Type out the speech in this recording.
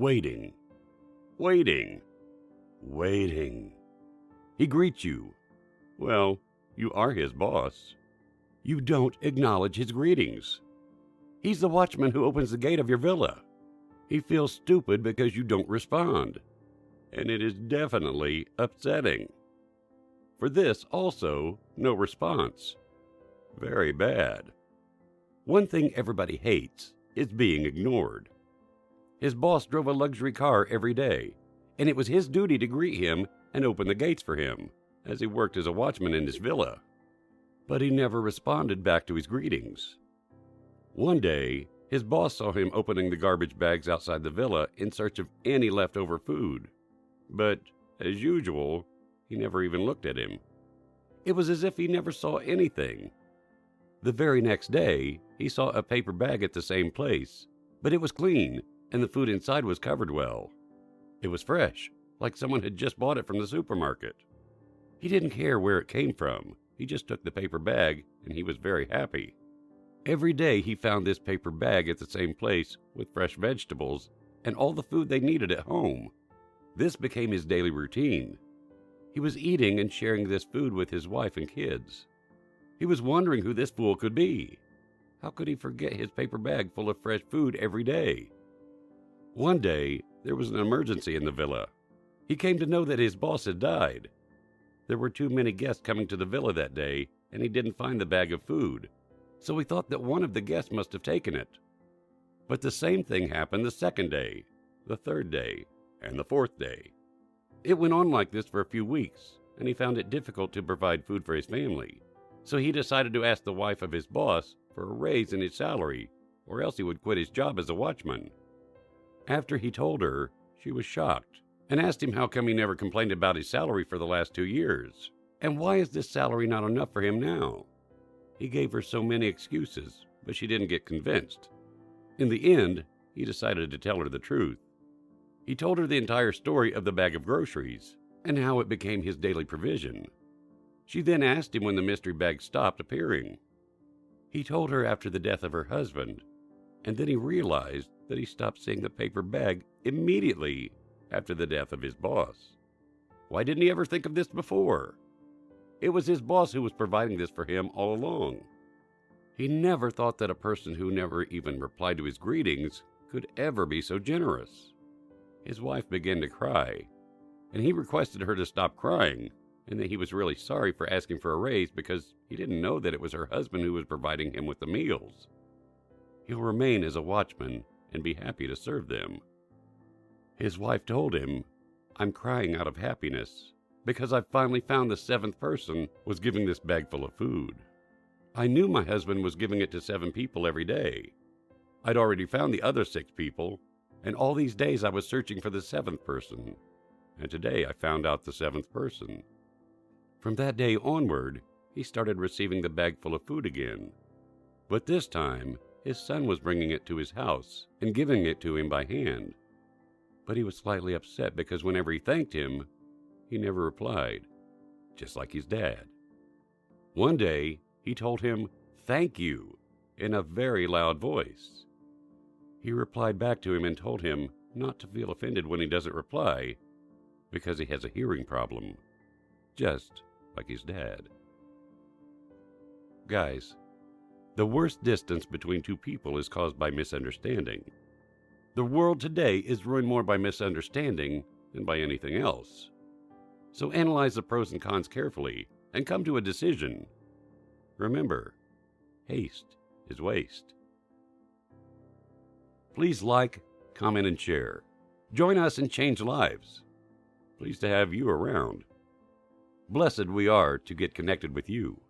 Waiting, waiting, waiting. He greets you. Well, you are his boss. You don't acknowledge his greetings. He's the watchman who opens the gate of your villa. He feels stupid because you don't respond. And it is definitely upsetting. For this also, no response. Very bad. One thing everybody hates is being ignored. His boss drove a luxury car every day, and it was his duty to greet him and open the gates for him, as he worked as a watchman in his villa. But he never responded back to his greetings. One day, his boss saw him opening the garbage bags outside the villa in search of any leftover food. But, as usual, he never even looked at him. It was as if he never saw anything. The very next day, he saw a paper bag at the same place, but it was clean, and the food inside was covered well. It was fresh, like someone had just bought it from the supermarket. He didn't care where it came from. He just took the paper bag, and he was very happy. Every day he found this paper bag at the same place with fresh vegetables and all the food they needed at home. This became his daily routine. He was eating and sharing this food with his wife and kids. He was wondering who this fool could be. How could he forget his paper bag full of fresh food every day? One day, there was an emergency in the villa. He came to know that his boss had died. There were too many guests coming to the villa that day, and he didn't find the bag of food, so he thought that one of the guests must have taken it. But the same thing happened the second day, the third day, and the fourth day. It went on like this for a few weeks, and he found it difficult to provide food for his family. So he decided to ask the wife of his boss for a raise in his salary, or else he would quit his job as a watchman. After he told her, she was shocked, and asked him how come he never complained about his salary for the last 2 years, and why is this salary not enough for him now? He gave her so many excuses, but she didn't get convinced. In the end, he decided to tell her the truth. He told her the entire story of the bag of groceries, and how it became his daily provision. She then asked him when the mystery bag stopped appearing. He told her after the death of her husband, and then he realized that he stopped seeing the paper bag immediately after the death of his boss. Why didn't he ever think of this before? It was his boss who was providing this for him all along. He never thought that a person who never even replied to his greetings could ever be so generous. His wife began to cry, and he requested her to stop crying, and that he was really sorry for asking for a raise because he didn't know that it was her husband who was providing him with the meals. He'll remain as a watchman and be happy to serve them. His wife told him, "I'm crying out of happiness because I finally found the 7th person was giving this bag full of food. I knew my husband was giving it to 7 people every day. I'd already found the other 6 people, and all these days I was searching for the 7th person, and today I found out the 7th person." From that day onward, he started receiving the bag full of food again. But this time, his son was bringing it to his house and giving it to him by hand. But he was slightly upset because whenever he thanked him, he never replied, just like his dad. One day, he told him, "Thank you," in a very loud voice. He replied back to him and told him not to feel offended when he doesn't reply, because he has a hearing problem, just like his dad. Guys, the worst distance between 2 people is caused by misunderstanding. The world today is ruined more by misunderstanding than by anything else. So analyze the pros and cons carefully and come to a decision. Remember, haste is waste. Please like, comment, and share. Join us and change lives. Pleased to have you around. Blessed we are to get connected with you.